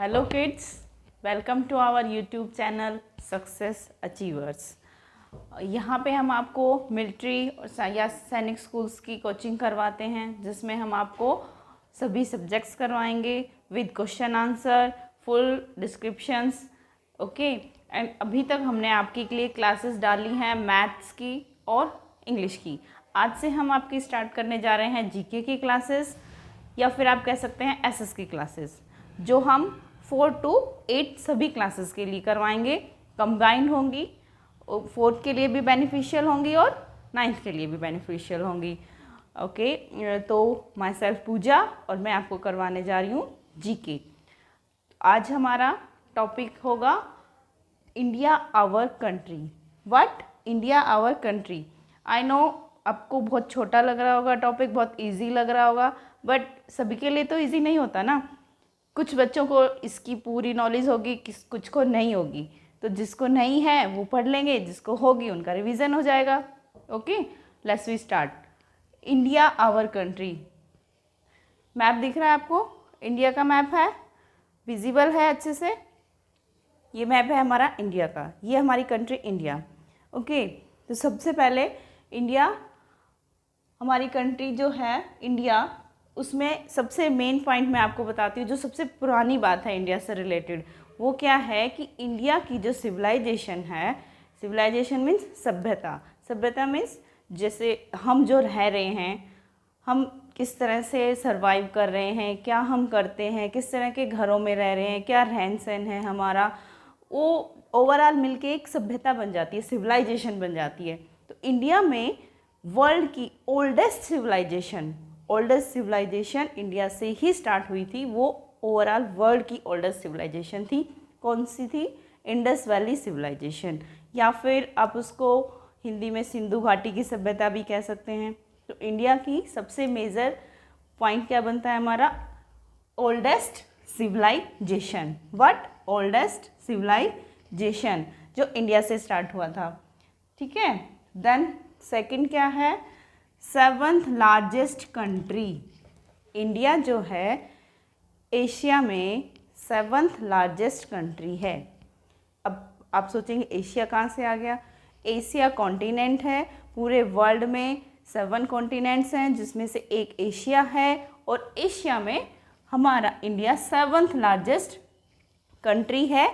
Hello kids, welcome to our YouTube channel Success Achievers। यहाँ पे हम आपको मिलिट्री या सैनिक स्कूल्स की कोचिंग करवाते हैं, जिसमें हम आपको सभी सब्जेक्ट्स करवाएंगे with question answer, full descriptions. Okay, and अभी तक हमने आपके लिए क्लासेस डाली हैं मैथ्स की और इंग्लिश की। आज से हम आपकी स्टार्ट करने जा रहे हैं जीके की क्लासेस, या फिर आप कह सकते हैं एसएस की क्लासेस, जो हम 4 to 8 सभी क्लासेस के लिए करवाएंगे। कंबाइंड होंगी, 4th के लिए भी बेनिफिशियल होंगी और 9th के लिए भी बेनिफिशियल होंगी। ओके, तो माई सेल्फ पूजा और मैं आपको करवाने जा रही हूँ जीके। आज हमारा टॉपिक होगा India our country. What? India our country. I know आपको बहुत छोटा लग रहा होगा टॉपिक, बहुत इजी लग रहा होगा, बट सभी के लिए तो इजी नहीं होता ना। कुछ बच्चों को इसकी पूरी नॉलेज होगी, कुछ को नहीं होगी। तो जिसको नहीं है वो पढ़ लेंगे, जिसको होगी उनका रिवीजन हो जाएगा। Okay, let's we start. India our country. Map दिख रहा है आपको? इंडिया का मैप है, विजिबल है अच्छे से। ये मैप है हमारा इंडिया का, ये हमारी कंट्री इंडिया। ओके, तो सबसे पहले इंडिया, हमारी कंट्री जो है इंडिया, उसमें सबसे मेन पॉइंट मैं आपको बताती हूँ। जो सबसे पुरानी बात है इंडिया से रिलेटेड, वो क्या है कि इंडिया की जो सिविलाइजेशन है, सिविलाइजेशन मीन्स सभ्यता। सभ्यता मीन्स जैसे हम जो रह रहे हैं, हम किस तरह से सरवाइव कर रहे हैं, क्या हम करते हैं, किस तरह के घरों में रह रहे हैं, क्या रहन सहन है हमारा, वो ओवरऑल मिलके एक सभ्यता बन जाती है, सिविलाइजेशन बन जाती है। तो इंडिया में वर्ल्ड की ओल्डेस्ट सिविलाइजेशन इंडिया से ही स्टार्ट हुई थी। वो ओवरऑल वर्ल्ड की ओल्डेस्ट सिविलाइजेशन थी। कौन सी थी? इंडस वैली सिविलाइजेशन, या फिर आप उसको हिंदी में सिंधु घाटी की सभ्यता भी कह सकते हैं। तो इंडिया की सबसे मेजर पॉइंट क्या बनता है हमारा? Oldest civilization. What? Oldest civilization जो इंडिया से स्टार्ट हुआ था। ठीक है, देन सेकंड क्या है? 7th largest country. इंडिया जो है एशिया में 7th लार्जेस्ट कंट्री है। अब आप सोचेंगे एशिया कहाँ से आ गया? एशिया कॉन्टिनेंट है। पूरे वर्ल्ड में 7 कॉन्टिनेंट्स हैं, जिसमें से एक एशिया है, और एशिया में हमारा इंडिया 7th लार्जेस्ट कंट्री है।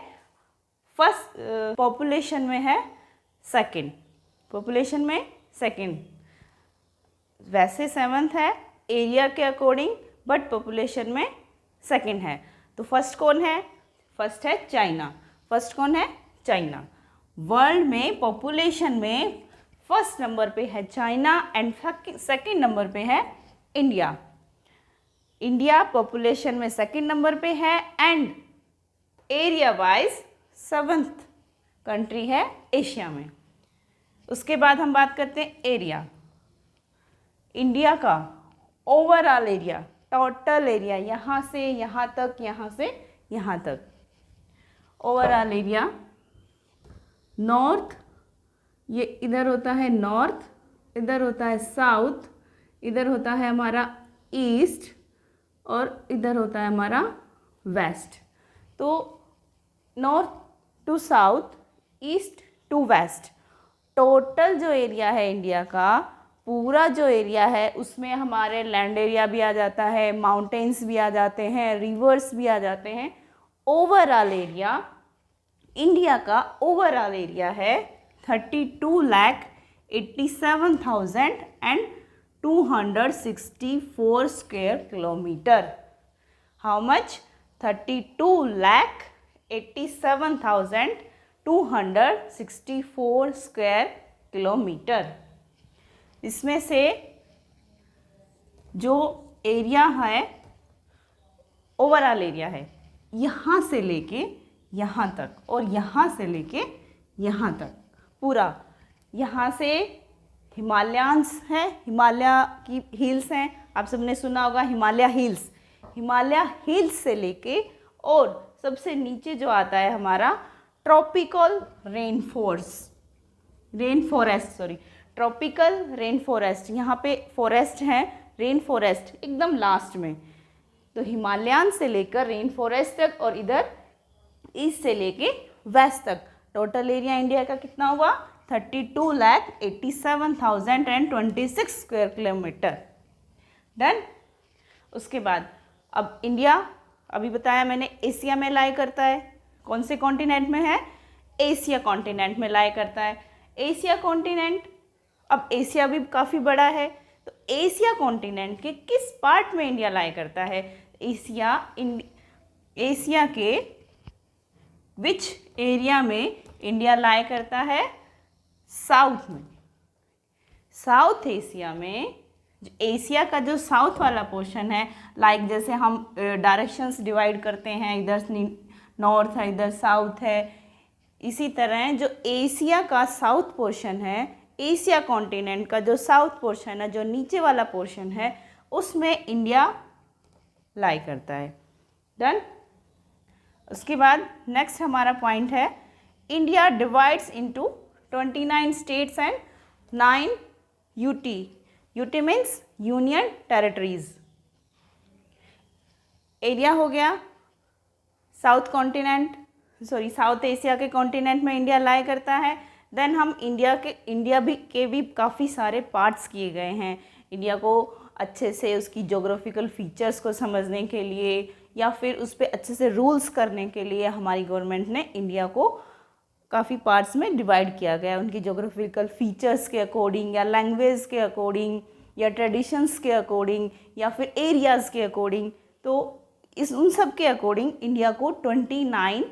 फर्स्ट पॉपुलेशन में है, सेकंड पॉपुलेशन में सेकंड। वैसे 7th है एरिया के अकॉर्डिंग, बट पॉपुलेशन में सेकंड है। तो फर्स्ट कौन है? फर्स्ट है चाइना। फर्स्ट कौन है? चाइना। वर्ल्ड में पॉपुलेशन में फर्स्ट नंबर पे है चाइना, एंड सेकंड नंबर पे है इंडिया। इंडिया पॉपुलेशन में सेकंड नंबर पे है, and area wise 7th country है एशिया में। उसके बाद हम बात करते हैं एरिया। इंडिया का ओवरऑल एरिया, टोटल एरिया, यहाँ से यहाँ तक, यहाँ से यहाँ तक, ओवरऑल एरिया। नॉर्थ, ये इधर होता है नॉर्थ, इधर होता है साउथ, इधर होता है हमारा ईस्ट, और इधर होता है हमारा वेस्ट। तो north to south, east to west, total जो एरिया है इंडिया का, पूरा जो एरिया है, उसमें हमारे लैंड एरिया भी आ जाता है, माउंटेन्स भी आ जाते हैं, रिवर्स भी आ जाते हैं। ओवरऑल एरिया इंडिया का ओवरऑल एरिया है 32,87,264 square kilometre. How much? 32,87,264 square kilometre. इसमें से जो एरिया है, ओवरऑल एरिया है, यहाँ से लेके यहाँ तक, और यहाँ से लेके यहाँ तक पूरा, यहाँ से हिमालयंस है, हिमालय की हिल्स हैं, आप सबने सुना होगा हिमालय हिल्स। हिमालय हिल्स से लेके और सबसे नीचे जो आता है हमारा ट्रॉपिकल रेन फॉरेस्ट। यहाँ पे फॉरेस्ट है, रेन फॉरेस्ट एकदम लास्ट में। तो हिमालयन से लेकर रेन फॉरेस्ट तक और इधर ईस्ट से लेके वेस्ट तक टोटल एरिया इंडिया का कितना हुआ 32,87,026 स्क्वायर किलोमीटर। डन। उसके बाद अब इंडिया अभी बताया मैंने एशिया में लाई करता है। कौन से कॉन्टिनेंट में है? एशिया कॉन्टिनेंट में लाई करता है। एशिया कॉन्टिनेंट, अब एशिया भी काफ़ी बड़ा है, तो एशिया कॉन्टिनेंट के किस पार्ट में इंडिया लाई करता है? एशिया के विच एरिया में इंडिया लाई करता है? साउथ में। साउथ एशिया में, एशिया का जो साउथ वाला पोर्शन है, लाइक जैसे हम डायरेक्शंस डिवाइड करते हैं, इधर नॉर्थ है इधर साउथ है, इसी तरह जो एशिया का साउथ पोर्शन है, एशिया कॉन्टिनेंट का जो साउथ पोर्शन है, जो नीचे वाला पोर्शन है, उसमें इंडिया लाई करता है। डन। उसके बाद नेक्स्ट हमारा पॉइंट है India divides into 29 states and 9 UT. UT means union territories. Area हो गया south continent, sorry south Asia के कॉन्टिनेंट में इंडिया लाई करता है। देन हम इंडिया के भी काफ़ी सारे पार्ट्स किए गए हैं। इंडिया को अच्छे से उसकी जोग्राफिकल फीचर्स को समझने के लिए या फिर उस पर अच्छे से रूल्स करने के लिए हमारी गवर्नमेंट ने इंडिया को काफ़ी पार्ट्स में डिवाइड किया गया, उनकी जोग्राफिकल फीचर्स के अकॉर्डिंग या लैंग्वेज के अकॉर्डिंग या ट्रेडिशंस के अकॉर्डिंग या फिर एरियाज़ के अकॉर्डिंग। तो उन सब के अकॉर्डिंग इंडिया को 29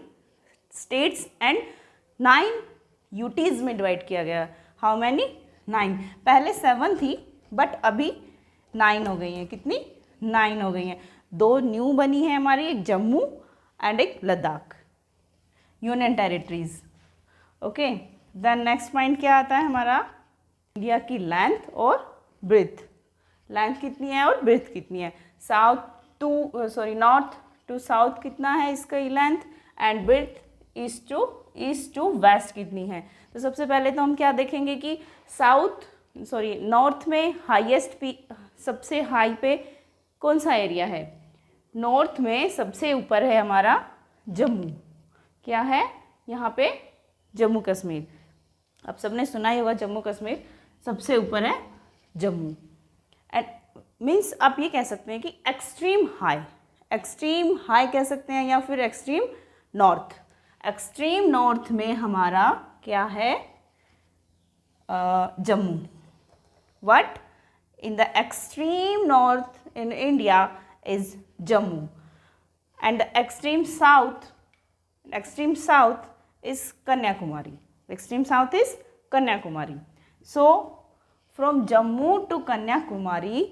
स्टेट्स एंड 9 यूटीज़ में डिवाइड किया गया। How many? 9। पहले 7 थी बट अभी 9 हो गई हैं। कितनी? 9 हो गई हैं। 2 न्यू बनी है हमारी, एक जम्मू एंड एक Ladakh union territories. Okay. Then next point क्या आता है हमारा? इंडिया की लेंथ और ब्रेथ। लेंथ कितनी है और ब्रेथ कितनी है? नॉर्थ टू साउथ कितना है इसका length, and breadth east to west कितनी है? तो सबसे पहले तो हम क्या देखेंगे कि नॉर्थ में सबसे हाई पे कौन सा एरिया है? नॉर्थ में सबसे ऊपर है हमारा जम्मू। क्या है यहाँ पे? जम्मू कश्मीर। अब सबने सुना ही होगा जम्मू कश्मीर सबसे ऊपर है जम्मू। एंड मीन्स आप ये कह सकते हैं कि एक्सट्रीम हाई कह सकते हैं या फिर एक्सट्रीम नॉर्थ। एक्सट्रीम नॉर्थ में हमारा क्या है? Jammu. What? In the extreme north in India is Jammu, and the extreme south is Kanyakumari. The extreme south is Kanyakumari. So from Jammu to Kanyakumari,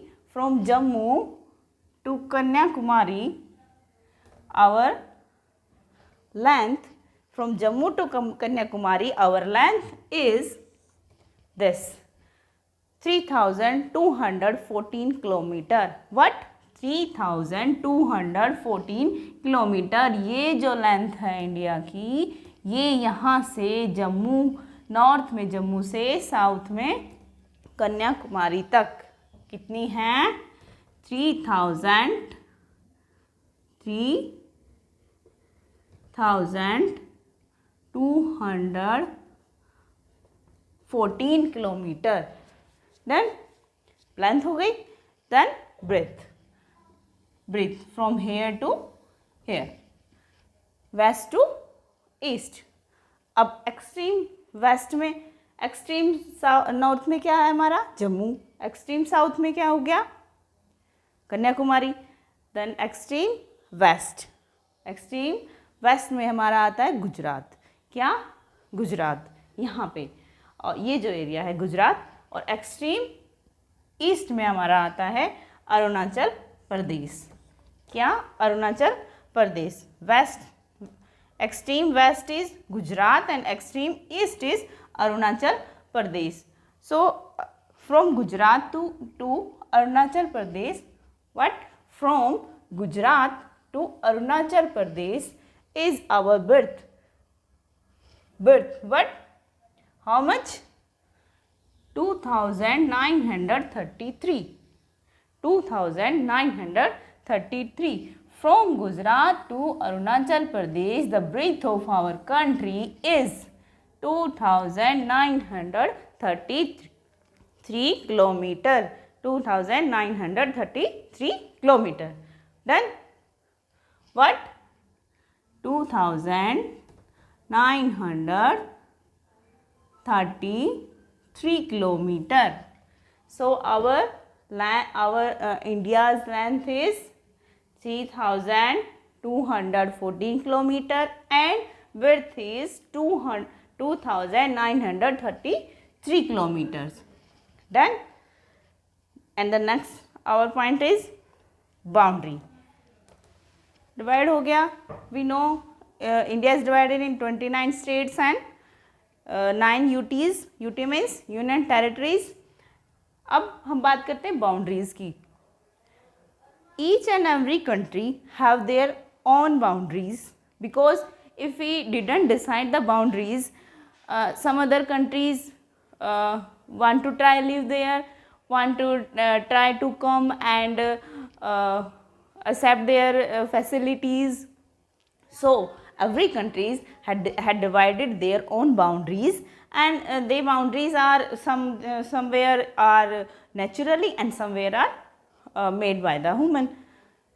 our length is this 3,214 kilometre. What? 3,214 kilometre. ये जो length है India की, ये यहाँ से Jammu, north में जम्मू से south में कन्याकुमारी तक कितनी है? 3,214 किलोमीटर। देन लेंथ हो गई। Then breadth from here to here, west to east. अब एक्सट्रीम वेस्ट में, एक्सट्रीम नॉर्थ में क्या है हमारा? जम्मू। एक्सट्रीम साउथ में क्या हो गया? कन्याकुमारी। देन एक्सट्रीम वेस्ट में हमारा आता है गुजरात। क्या? गुजरात यहाँ पे, और ये जो एरिया है गुजरात। और एक्सट्रीम ईस्ट में हमारा आता है अरुणाचल प्रदेश। क्या? Arunachal Pradesh. West, extreme west is Gujarat and extreme east is Arunachal Pradesh. So from Gujarat to Arunachal Pradesh, what? From Gujarat to Arunachal Pradesh is our birth. What? How much? 2,933. 2,933 33. From Gujarat to Arunachal Pradesh, the breadth of our country is 2933 kilometer. 2933 kilometer. Done? What? 2933 kilometer. So our India's length is 3214 kilometer and width is 2933 kilometers. Done? And the next our point is boundary. Divide हो गया. We know India is divided in 29 states and 9 UTs. UT means Union Territories. अब हम बात करते हैं boundaries की. Each and every country have their own boundaries, because if we didn't decide the boundaries, some other countries want to try live there, want to try to come and accept their facilities. So every countries had divided their own boundaries, and their boundaries are somewhere are naturally and somewhere are made by the human.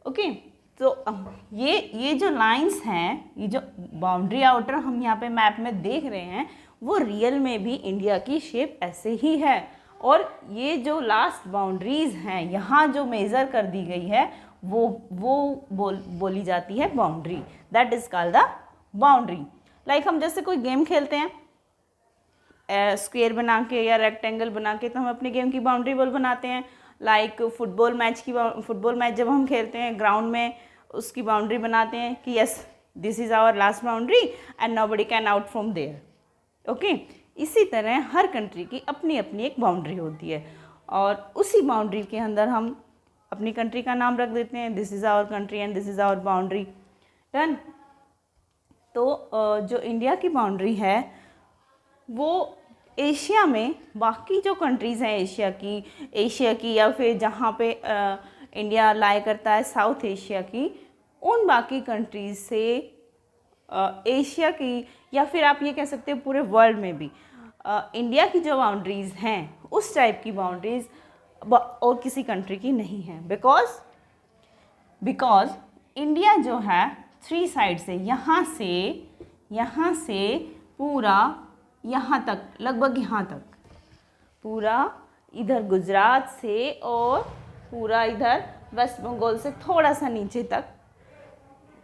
Okay, तो ये जो lines हैं, ये जो boundary outer हम यहाँ पे map में देख रहे हैं, वो रियल में भी इंडिया की शेप ऐसे ही है. और ये जो लास्ट बाउंड्रीज हैं यहाँ जो मेज़र कर दी गई है वो बोली जाती है boundary. That is called the boundary. Like हम जैसे कोई गेम खेलते हैं स्क्वायर बना के या रेक्टेंगल बना के, तो हम अपने गेम की बाउंड्री वॉल बनाते हैं. लाइक फुटबॉल मैच जब हम खेलते हैं ग्राउंड में, उसकी बाउंड्री बनाते हैं कि yes this is our last boundary and nobody can out from there. Okay, इसी तरह हर कंट्री की अपनी अपनी एक बाउंड्री होती है और उसी बाउंड्री के अंदर हम अपनी कंट्री का नाम रख देते हैं. This is our country and this is our boundary. Done. तो जो इंडिया की बाउंड्री है वो एशिया में बाकी जो कंट्रीज़ हैं एशिया की या फिर जहाँ पे इंडिया लाई करता है साउथ एशिया की, उन बाकी कंट्रीज़ से एशिया की या फिर आप ये कह सकते हैं पूरे वर्ल्ड में भी इंडिया की जो बाउंड्रीज़ हैं उस टाइप की बाउंड्रीज़ और किसी कंट्री की नहीं है. बिकॉज इंडिया जो है 3 साइड से यहाँ से पूरा यहाँ तक, लगभग यहाँ तक, पूरा इधर गुजरात से और पूरा इधर वेस्ट बंगाल से थोड़ा सा नीचे तक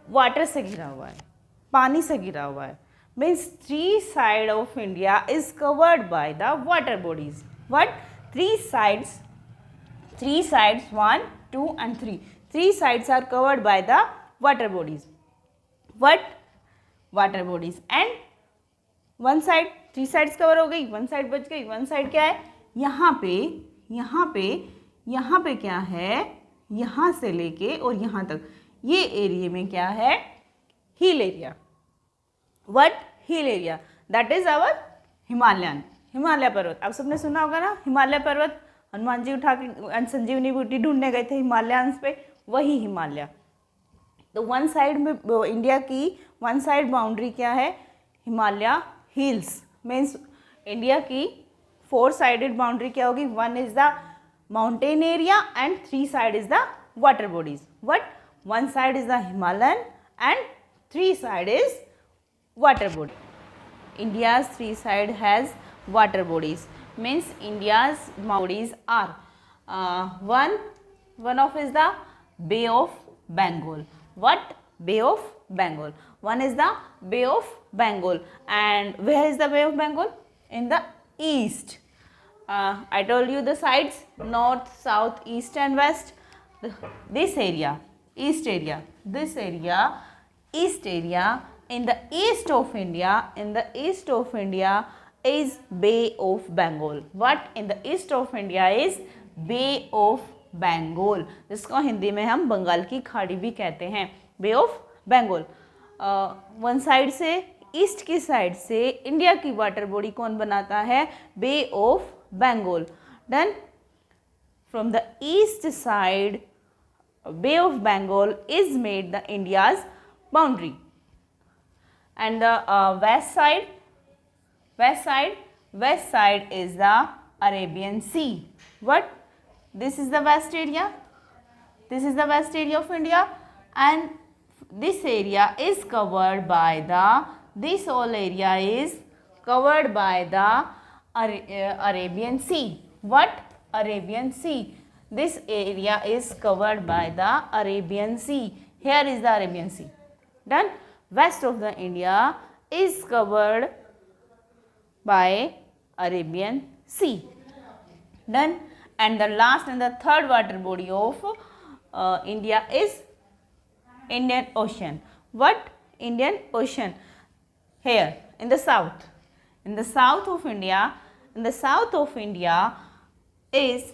वाटर से घिरा हुआ है, पानी से घिरा हुआ है. Means 3 side of India is covered by the water bodies. What? 3 sides 1, 2 and 3. 3 sides are covered by the water bodies. What? Water bodies. And one side, 3 sides cover हो गई, 1 side बच गई. 1 side क्या है? यहाँ पे क्या है? यहाँ से लेके और यहाँ तक ये एरिया में क्या है? Hill area. What? Hill area. That is our Himalaya पर्वत. आप सबने सुना होगा ना हिमालय पर्वत. हनुमान जी उठा के संजीवनी बूटी ढूंढने गए थे हिमालयंस पे, वही हिमालय. तो 1 साइड में इंडिया की 1 साइड बाउंड्री क्या है? हिमालय हिल्स. मीन्स इंडिया की 4 साइडेड बाउंड्री क्या होगी? 1 is the mountain area and 3 side is the water bodies. What? 1 side is the Himalayan and 3 side is water body. India's 3 side has water bodies. Means India's bodies are one of is the Bay of Bengal. What? Bay of Bengal. One is the Bay of Bengal. And where is the Bay of Bengal? In the east. I told you the sides: north, south, east and west. This area, east area. This area, east area. In the east of India is Bay of Bengal. What? In the east of India is Bay of Bengal. जिसको हिंदी में हम बंगाल की खाड़ी भी कहते हैं. Bay of Bengal. 1 side से, east की साइड से इंडिया की वाटर बॉडी कौन बनाता है? Bay of Bengal. Done. From the east side Bay of Bengal is made the India's boundary. And the west side is the Arabian Sea. What? This is the west area. This is the west area of India, and this area is covered by the, this whole area is covered by the Arabian Sea. What? Arabian Sea. This area is covered by the Arabian Sea. Here is the Arabian Sea. Done. West of the India is covered by Arabian Sea. Done. And the last and the third water body of India is Indian Ocean. What? Indian Ocean. Here in the south. In the south of India is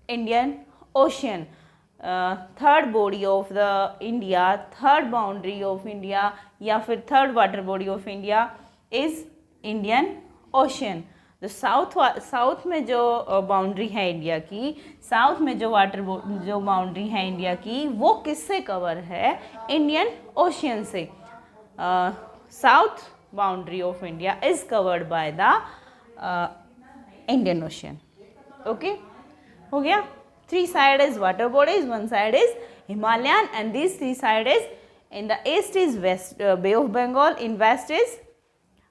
Indian Ocean. Third body of the India, third boundary of India या फिर third water body of India is Indian Ocean. तो south में जो boundary है India की, south में जो जो बाउंड्री है इंडिया की, वो किससे कवर है? इंडियन ओशियन से. South boundary of India is covered by the Indian ocean. Okay, हो गया. 3 side is water bodies, 1 side is Himalayan, and these 3 side is, in the east is west Bay of Bengal, in west is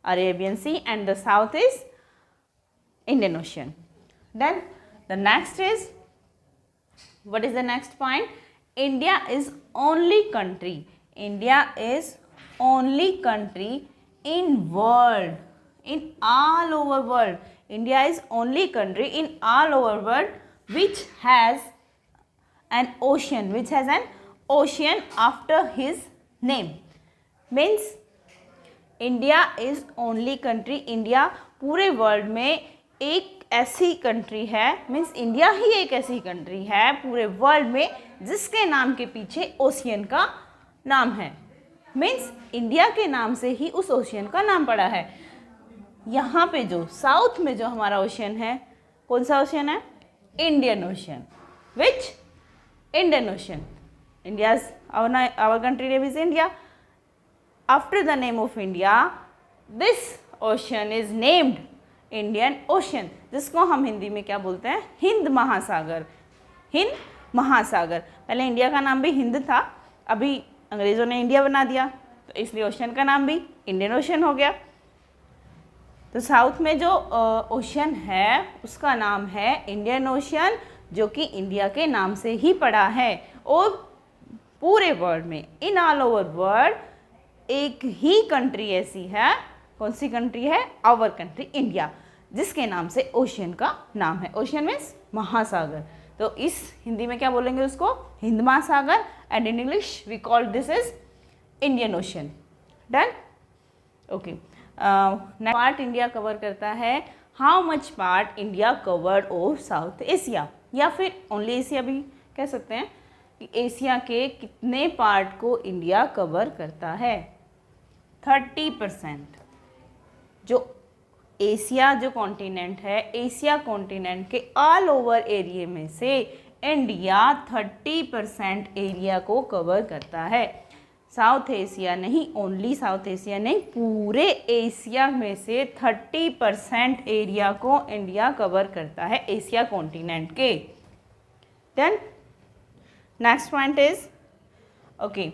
Arabian Sea, and the south is Indian Ocean. Then the next is, what is the next point? India is only country. India is only country in world, in all over world. India is only country in all over world which has an ocean, after his name. Means India is only country. India पूरे world में एक ऐसी country है, means India ही एक ऐसी country है पूरे world में जिसके नाम के पीछे ओशियन का नाम है. मीन्स इंडिया के नाम से ही उस ओशियन का नाम पड़ा है. यहाँ पे जो साउथ में जो हमारा ओशियन है, कौन सा ओशियन है? Indian ocean. Which? Indian ocean. India's our country name is India. After the name of India, this ocean is named Indian Ocean, जिसको हम हिंदी में क्या बोलते हैं? हिंद महासागर. हिंद महासागर. पहले इंडिया का नाम भी हिंद था, अभी अंग्रेज़ों ने इंडिया बना दिया, तो इसलिए ओशन का नाम भी इंडियन ओशन हो गया. तो साउथ में जो ओशन है उसका नाम है इंडियन ओशन, जो कि इंडिया के नाम से ही पड़ा है. और पूरे वर्ल्ड में, इन ऑल ओवर वर्ल्ड, एक ही कंट्री ऐसी है. कौन सी कंट्री है? आवर कंट्री इंडिया, जिसके नाम से ओशियन का नाम है. ओशियन मीन्स महासागर. तो इस हिंदी में क्या बोलेंगे उसको? Hind Mahasagar. And in English we call this is Indian Ocean. Done. Okay. Part India cover करता है. How much part India covered of South Asia, या फिर ओनली एशिया भी कह सकते हैं कि एशिया के कितने पार्ट को इंडिया कवर करता है? 30%. जो एशिया जो कॉन्टिनेंट है, एशिया कॉन्टिनेंट के ऑल ओवर एरिया में से इंडिया 30% एरिया को कवर करता है. साउथ एशिया नहीं, ओनली साउथ एशिया नहीं, पूरे एशिया में से 30% एरिया को इंडिया कवर करता है, एशिया कॉन्टिनेंट के. Then next point is, okay,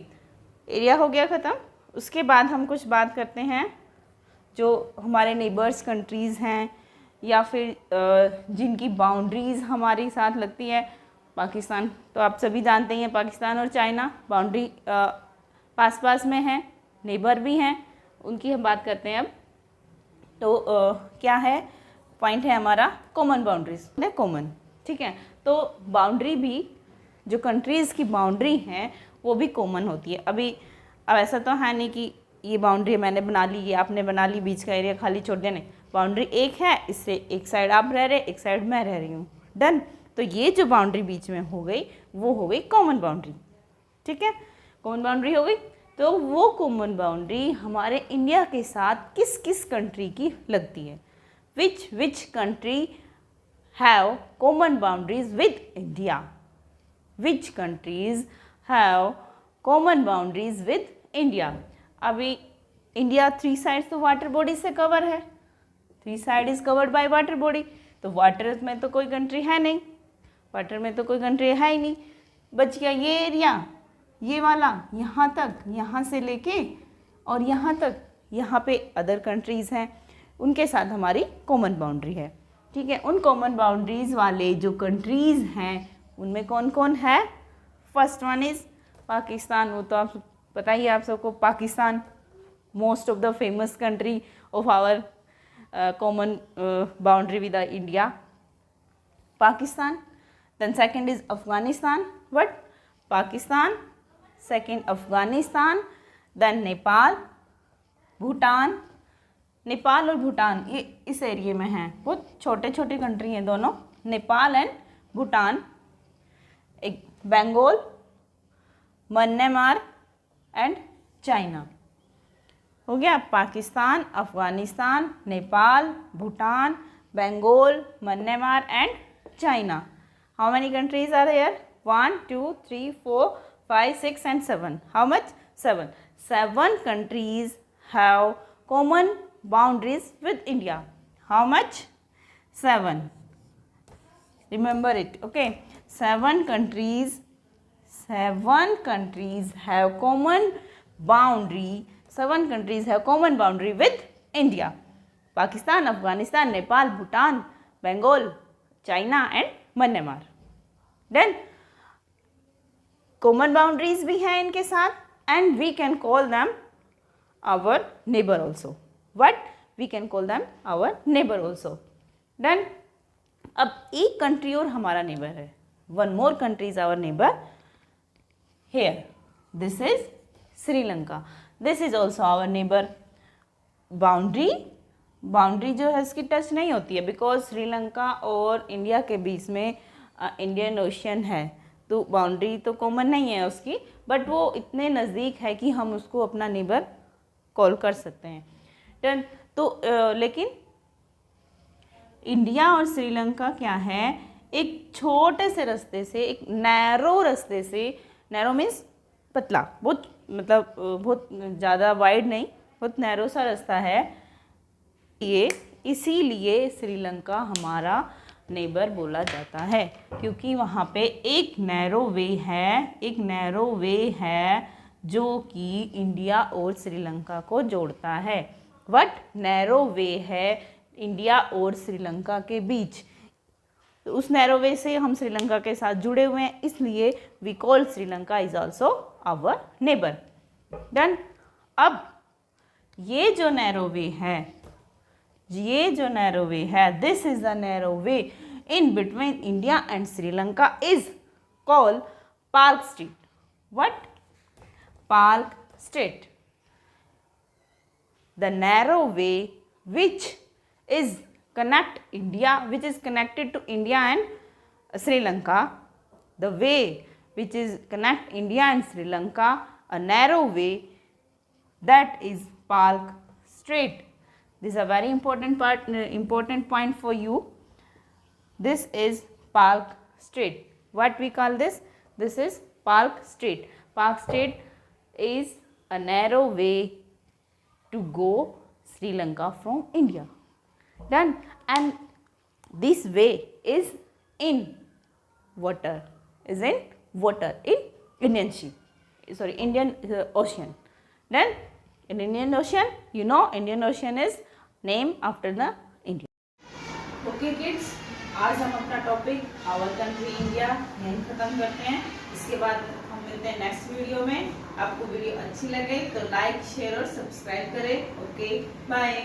area हो गया ख़त्म. उसके बाद हम कुछ बात करते हैं जो हमारे नेबर्स कंट्रीज़ हैं, या फिर जिनकी बाउंड्रीज़ हमारे साथ लगती है. पाकिस्तान तो आप सभी जानते हैं, पाकिस्तान और चाइना बाउंड्री पास पास में हैं, नेबर भी हैं, उनकी हम बात करते हैं अब. तो क्या है पॉइंट है हमारा? Common boundaries. कॉमन, ठीक है. तो बाउंड्री भी, जो कंट्रीज़ की बाउंड्री हैं वो भी कॉमन होती है. अब ऐसा तो है नहीं कि ये बाउंड्री मैंने बना ली, ये आपने बना ली, बीच का एरिया खाली छोड़ दिया. नहीं, बाउंड्री एक है, इससे एक साइड आप रह रहे, एक साइड मैं रह रही हूँ. डन. तो ये जो बाउंड्री बीच में हो गई वो हो गई कॉमन बाउंड्री. ठीक है, कॉमन बाउंड्री हो गई. तो वो कॉमन बाउंड्री हमारे इंडिया के साथ किस किस कंट्री की लगती है? Which country have common boundaries with India? Which countries have common boundaries with India? अभी इंडिया 3 साइड्स तो वाटर बॉडी से कवर है, 3 side is covered by water body, तो वाटर में तो कोई कंट्री है नहीं, वाटर में तो कोई कंट्री है ही नहीं। बच गया ये एरिया, ये वाला, यहाँ तक, यहाँ से लेके और यहाँ तक, यहाँ पे अदर कंट्रीज़ हैं, उनके साथ हमारी कॉमन बाउंड्री है। ठीक है, उन कॉमन बाउंड्रीज़ वाले जो कंट्रीज़ हैं उनमें कौन कौन है? First one is Pakistan. वो तो आप पता ही है आप सबको, Pakistan most of the famous country of our common boundary with India, Pakistan. Then second is Afghanistan. What? Pakistan. Second Afghanistan. Then Nepal, Bhutan. Nepal और भूटान ये इस एरिया में हैं, बहुत छोटे छोटे कंट्री हैं दोनों, नेपाल एंड भूटान। एक बंगाल, म्यांमार एंड चाइना। हो गया Pakistan, Afghanistan, Nepal, Bhutan, Bengal, Myanmar and China. How many countries are there? 1 2 3 4 5 6 and 7. How much? 7. 7 countries have common boundaries with India. How much? 7. Remember it. Okay. 7 countries have common boundary. 7 countries have common boundary with India. Pakistan, Afghanistan, Nepal, Bhutan, Bengal, China and Myanmar. Then common boundaries भी हैं इनके साथ, and we can call them our neighbor also. What? We can call them our neighbor also. Then अब एक country और हमारा neighbour है. One more country is our neighbor. Here, this is Sri Lanka. This is also our neighbour. Boundary जो है इसकी touch नहीं होती है, बिकॉज श्रीलंका और इंडिया के बीच में इंडियन ओशन है, तो बाउंड्री तो कॉमन नहीं है उसकी, बट वो इतने नज़दीक है कि हम उसको अपना नेबर कॉल कर सकते हैं. डन. तो लेकिन इंडिया और श्रीलंका क्या है, एक छोटे से रास्ते से, एक नैरो रास्ते से, नैरो मीन्स पतला, बहुत मतलब बहुत ज़्यादा वाइड नहीं, बहुत नैरो सा रास्ता है, ये इसीलिए श्रीलंका हमारा नेबर बोला जाता है, क्योंकि वहाँ पे एक नैरो वे है जो कि इंडिया और श्रीलंका को जोड़ता है. व्हाट? नैरो वे है इंडिया और श्रीलंका के बीच, तो उस नैरो वे से हम श्रीलंका के साथ जुड़े हुए हैं, इसलिए we call Sri Lanka is also our neighbour. Done. अब ये जो नैरो वे है, this is the narrow way in between India and Sri Lanka is called Palk Strait. What? Palk Strait. The narrow way which is connected to India and Sri Lanka, the way which is connect India and Sri Lanka, a narrow way, that is Palk Strait. This is a very important point for you. This is Palk Strait. What we call this? This is Palk Strait. Palk Strait is a narrow way to go Sri Lanka from India. Done. And this way is in water, in Indian Sea, sorry, Indian Ocean. Then in Indian Ocean, you know, Indian Ocean is named after the India. Okay kids, आज हम अपना topic our country India यहीं ख़त्म करते हैं. इसके बाद हम मिलते हैं नेक्स्ट वीडियो में. आपको वीडियो अच्छी लगे तो लाइक, शेयर और सब्सक्राइब करें. Okay, bye.